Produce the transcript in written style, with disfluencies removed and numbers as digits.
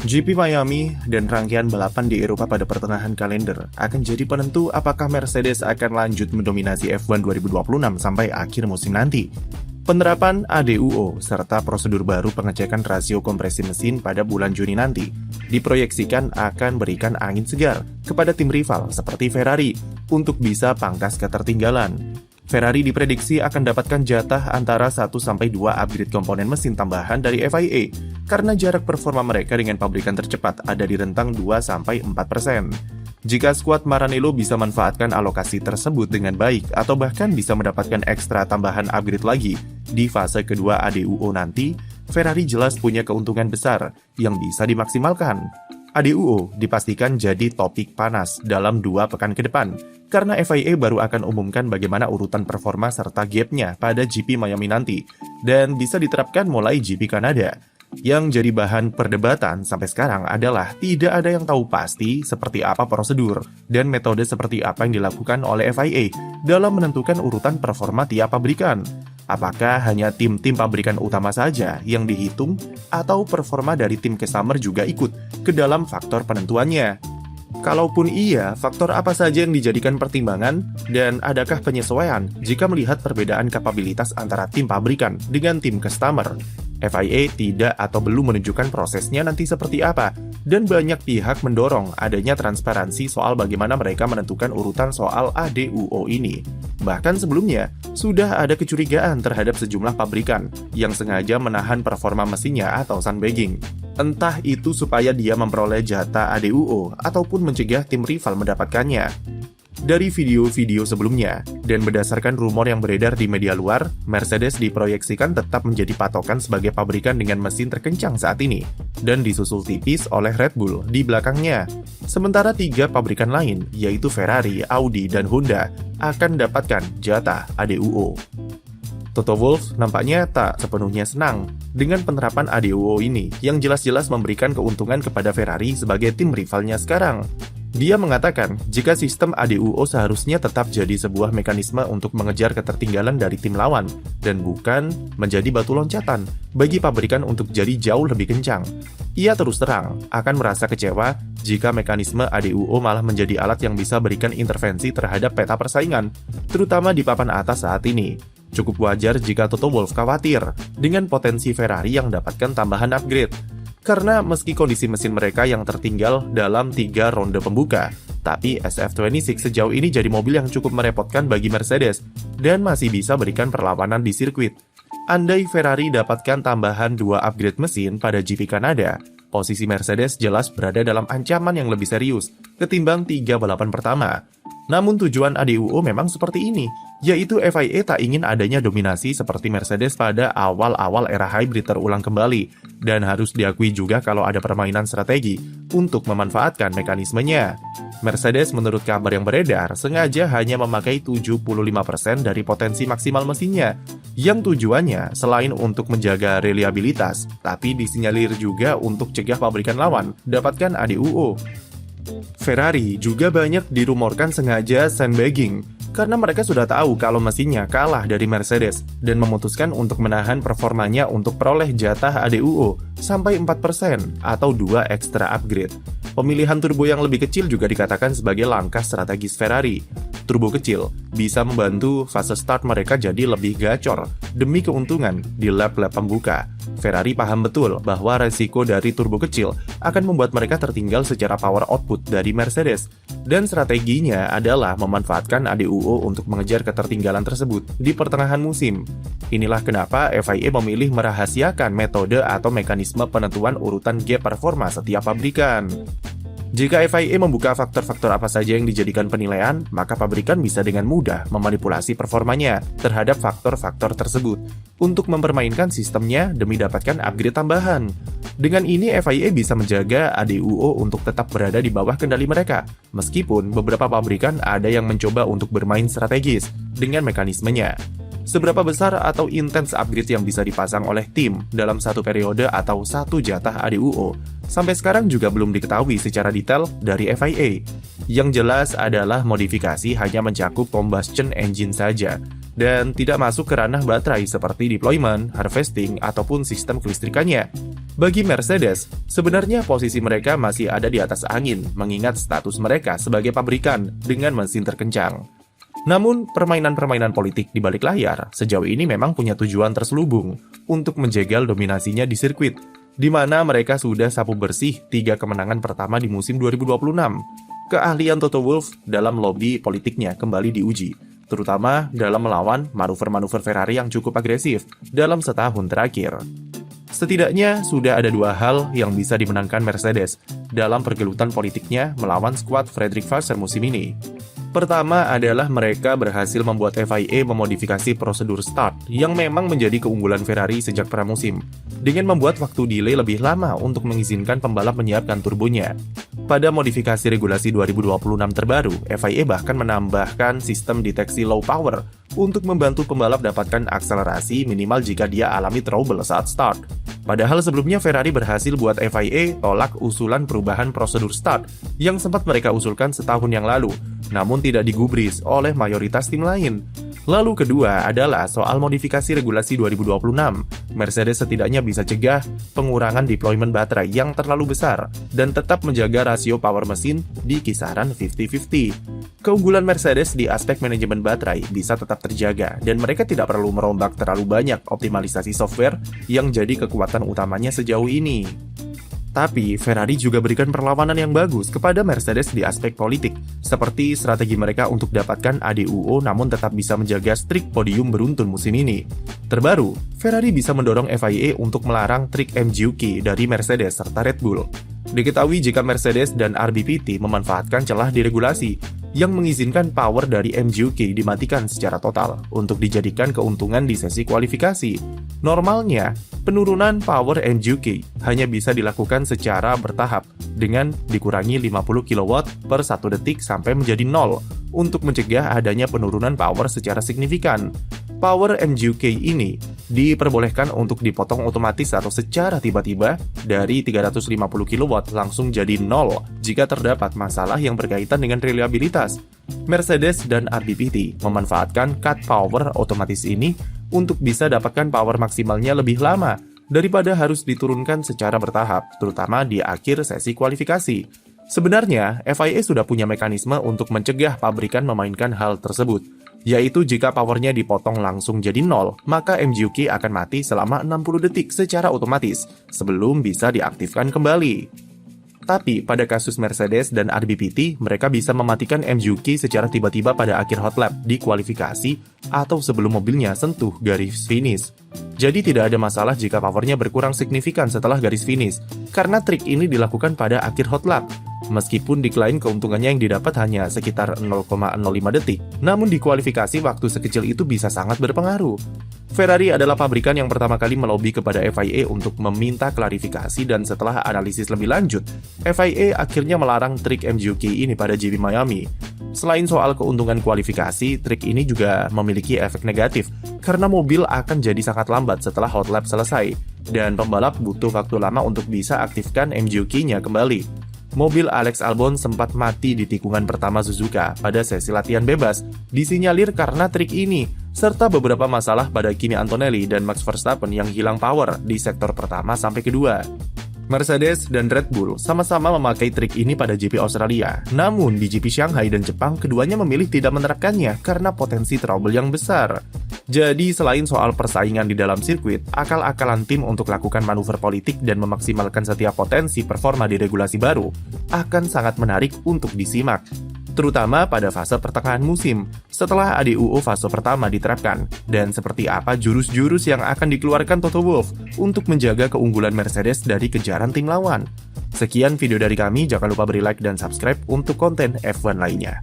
GP Miami dan rangkaian balapan di Eropa pada pertengahan kalender akan jadi penentu apakah Mercedes akan lanjut mendominasi F1 2026 sampai akhir musim nanti. Penerapan ADUO serta prosedur baru pengecekan rasio kompresi mesin pada bulan Juni nanti diproyeksikan akan berikan angin segar kepada tim rival seperti Ferrari untuk bisa pangkas ketertinggalan. Ferrari diprediksi akan dapatkan jatah antara 1-2 upgrade komponen mesin tambahan dari FIA karena jarak performa mereka dengan pabrikan tercepat ada di rentang 2-4%. Jika skuad Maranello bisa manfaatkan alokasi tersebut dengan baik atau bahkan bisa mendapatkan ekstra tambahan upgrade lagi di fase kedua ADUO nanti, Ferrari jelas punya keuntungan besar yang bisa dimaksimalkan. ADUO dipastikan jadi topik panas dalam 2 pekan ke depan, karena FIA baru akan umumkan bagaimana urutan performa serta gap-nya pada GP Miami nanti, dan bisa diterapkan mulai GP Kanada. Yang jadi bahan perdebatan sampai sekarang adalah tidak ada yang tahu pasti seperti apa prosedur dan metode seperti apa yang dilakukan oleh FIA dalam menentukan urutan performa tiap pabrikan. Apakah hanya tim-tim pabrikan utama saja yang dihitung atau performa dari tim customer juga ikut ke dalam faktor penentuannya? Kalaupun iya, faktor apa saja yang dijadikan pertimbangan dan adakah penyesuaian jika melihat perbedaan kapabilitas antara tim pabrikan dengan tim customer? FIA tidak atau belum menunjukkan prosesnya nanti seperti apa, dan banyak pihak mendorong adanya transparansi soal bagaimana mereka menentukan urutan soal ADUO ini. Bahkan sebelumnya, sudah ada kecurigaan terhadap sejumlah pabrikan yang sengaja menahan performa mesinnya atau sandbagging. Entah itu supaya dia memperoleh jatah ADUO ataupun mencegah tim rival mendapatkannya. Dari video-video sebelumnya, dan berdasarkan rumor yang beredar di media luar, Mercedes diproyeksikan tetap menjadi patokan sebagai pabrikan dengan mesin terkencang saat ini, dan disusul tipis oleh Red Bull di belakangnya. Sementara 3 pabrikan lain, yaitu Ferrari, Audi, dan Honda, akan mendapatkan jatah ADUO. Toto Wolff nampaknya tak sepenuhnya senang dengan penerapan ADUO ini, yang jelas-jelas memberikan keuntungan kepada Ferrari sebagai tim rivalnya sekarang. Dia mengatakan, jika sistem ADUO seharusnya tetap jadi sebuah mekanisme untuk mengejar ketertinggalan dari tim lawan, dan bukan menjadi batu loncatan bagi pabrikan untuk jadi jauh lebih kencang. Ia terus terang akan merasa kecewa jika mekanisme ADUO malah menjadi alat yang bisa berikan intervensi terhadap peta persaingan, terutama di papan atas saat ini. Cukup wajar jika Toto Wolff khawatir dengan potensi Ferrari yang mendapatkan tambahan upgrade. Karena meski kondisi mesin mereka yang tertinggal dalam 3 ronde pembuka, tapi SF26 sejauh ini jadi mobil yang cukup merepotkan bagi Mercedes dan masih bisa berikan perlawanan di sirkuit. Andai Ferrari dapatkan tambahan 2 upgrade mesin pada GP Kanada, posisi Mercedes jelas berada dalam ancaman yang lebih serius ketimbang 3 balapan pertama. Namun tujuan ADUO memang seperti ini, yaitu FIA tak ingin adanya dominasi seperti Mercedes pada awal-awal era hybrid terulang kembali, dan harus diakui juga kalau ada permainan strategi untuk memanfaatkan mekanismenya. Mercedes menurut kabar yang beredar sengaja hanya memakai 75% dari potensi maksimal mesinnya, yang tujuannya selain untuk menjaga reliabilitas, tapi disinyalir juga untuk cegah pabrikan lawan dapatkan ADUO. Ferrari juga banyak dirumorkan sengaja sandbagging karena mereka sudah tahu kalau mesinnya kalah dari Mercedes dan memutuskan untuk menahan performanya untuk peroleh jatah ADUO sampai 4% atau 2 ekstra upgrade. Pemilihan turbo yang lebih kecil juga dikatakan sebagai langkah strategis Ferrari. Turbo kecil bisa membantu fase start mereka jadi lebih gacor demi keuntungan di lap-lap pembuka. Ferrari paham betul bahwa resiko dari turbo kecil akan membuat mereka tertinggal secara power output dari Mercedes, dan strateginya adalah memanfaatkan ADUO untuk mengejar ketertinggalan tersebut di pertengahan musim. Inilah kenapa FIA memilih merahasiakan metode atau mekanisme penentuan urutan gap performa setiap pabrikan. Jika FIA membuka faktor-faktor apa saja yang dijadikan penilaian, maka pabrikan bisa dengan mudah memanipulasi performanya terhadap faktor-faktor tersebut untuk mempermainkan sistemnya demi dapatkan upgrade tambahan. Dengan ini, FIA bisa menjaga ADUO untuk tetap berada di bawah kendali mereka, meskipun beberapa pabrikan ada yang mencoba untuk bermain strategis dengan mekanismenya. Seberapa besar atau intens upgrade yang bisa dipasang oleh tim dalam satu periode atau satu jatah ADUO, sampai sekarang juga belum diketahui secara detail dari FIA. Yang jelas adalah modifikasi hanya mencakup combustion engine saja, dan tidak masuk ke ranah baterai seperti deployment, harvesting, ataupun sistem kelistrikannya. Bagi Mercedes, sebenarnya posisi mereka masih ada di atas angin, mengingat status mereka sebagai pabrikan dengan mesin terkencang. Namun, permainan-permainan politik di balik layar sejauh ini memang punya tujuan terselubung untuk menjegal dominasinya di sirkuit, di mana mereka sudah sapu bersih 3 kemenangan pertama di musim 2026. Keahlian Toto Wolff dalam lobby politiknya kembali diuji, terutama dalam melawan manuver-manuver Ferrari yang cukup agresif dalam setahun terakhir. Setidaknya sudah ada 2 hal yang bisa dimenangkan Mercedes dalam pergelutan politiknya melawan skuad Frederick Vasseur musim ini. Pertama adalah mereka berhasil membuat FIA memodifikasi prosedur start yang memang menjadi keunggulan Ferrari sejak pramusim, dengan membuat waktu delay lebih lama untuk mengizinkan pembalap menyiapkan turbonya. Pada modifikasi regulasi 2026 terbaru, FIA bahkan menambahkan sistem deteksi low power untuk membantu pembalap dapatkan akselerasi minimal jika dia alami trouble saat start. Padahal sebelumnya Ferrari berhasil buat FIA tolak usulan perubahan prosedur start yang sempat mereka usulkan setahun yang lalu, namun tidak digubris oleh mayoritas tim lain. Lalu kedua adalah soal modifikasi regulasi 2026. Mercedes setidaknya bisa cegah pengurangan deployment baterai yang terlalu besar dan tetap menjaga rasio power mesin di kisaran 50-50. Keunggulan Mercedes di aspek manajemen baterai bisa tetap terjaga dan mereka tidak perlu merombak terlalu banyak optimalisasi software yang jadi kekuatan utamanya sejauh ini. Tapi, Ferrari juga berikan perlawanan yang bagus kepada Mercedes di aspek politik, seperti strategi mereka untuk dapatkan ADUO namun tetap bisa menjaga streak podium beruntun musim ini. Terbaru, Ferrari bisa mendorong FIA untuk melarang trik MGUK dari Mercedes serta Red Bull. Diketahui jika Mercedes dan RBPT memanfaatkan celah di regulasi yang mengizinkan power dari MGUK dimatikan secara total untuk dijadikan keuntungan di sesi kualifikasi. Normalnya, penurunan power MGUK hanya bisa dilakukan secara bertahap dengan dikurangi 50 kW per 1 detik sampai menjadi 0 untuk mencegah adanya penurunan power secara signifikan. Power MGUK ini diperbolehkan untuk dipotong otomatis atau secara tiba-tiba dari 350 kW langsung jadi 0 jika terdapat masalah yang berkaitan dengan reliabilitas. Mercedes dan RBPT memanfaatkan cut power otomatis ini untuk bisa dapatkan power maksimalnya lebih lama daripada harus diturunkan secara bertahap, terutama di akhir sesi kualifikasi. Sebenarnya, FIA sudah punya mekanisme untuk mencegah pabrikan memainkan hal tersebut, yaitu jika powernya dipotong langsung jadi 0, maka MGUK akan mati selama 60 detik secara otomatis sebelum bisa diaktifkan kembali. Tapi pada kasus Mercedes dan RBPT, mereka bisa mematikan MGUK secara tiba-tiba pada akhir hot lap di kualifikasi atau sebelum mobilnya sentuh garis finish. Jadi tidak ada masalah jika powernya berkurang signifikan setelah garis finish, karena trik ini dilakukan pada akhir hot lap. Meskipun diklaim keuntungannya yang didapat hanya sekitar 0,05 detik, namun di kualifikasi waktu sekecil itu bisa sangat berpengaruh. Ferrari adalah pabrikan yang pertama kali melobi kepada FIA untuk meminta klarifikasi dan setelah analisis lebih lanjut, FIA akhirnya melarang trik MGUK ini pada GP Miami. Selain soal keuntungan kualifikasi, trik ini juga memiliki efek negatif karena mobil akan jadi sangat lambat setelah hot lap selesai dan pembalap butuh waktu lama untuk bisa aktifkan MGUK-nya kembali. Mobil Alex Albon sempat mati di tikungan pertama Suzuka pada sesi latihan bebas, disinyalir karena trik ini, serta beberapa masalah pada Kimi Antonelli dan Max Verstappen yang hilang power di sektor pertama sampai kedua. Mercedes dan Red Bull sama-sama memakai trik ini pada GP Australia, namun di GP Shanghai dan Jepang keduanya memilih tidak menerapkannya karena potensi trouble yang besar. Jadi selain soal persaingan di dalam sirkuit, akal-akalan tim untuk lakukan manuver politik dan memaksimalkan setiap potensi performa di regulasi baru akan sangat menarik untuk disimak, terutama pada fase pertengahan musim setelah ADUO fase pertama diterapkan, dan seperti apa jurus-jurus yang akan dikeluarkan Toto Wolff untuk menjaga keunggulan Mercedes dari kejaran tim lawan. Sekian video dari kami, jangan lupa beri like dan subscribe untuk konten F1 lainnya.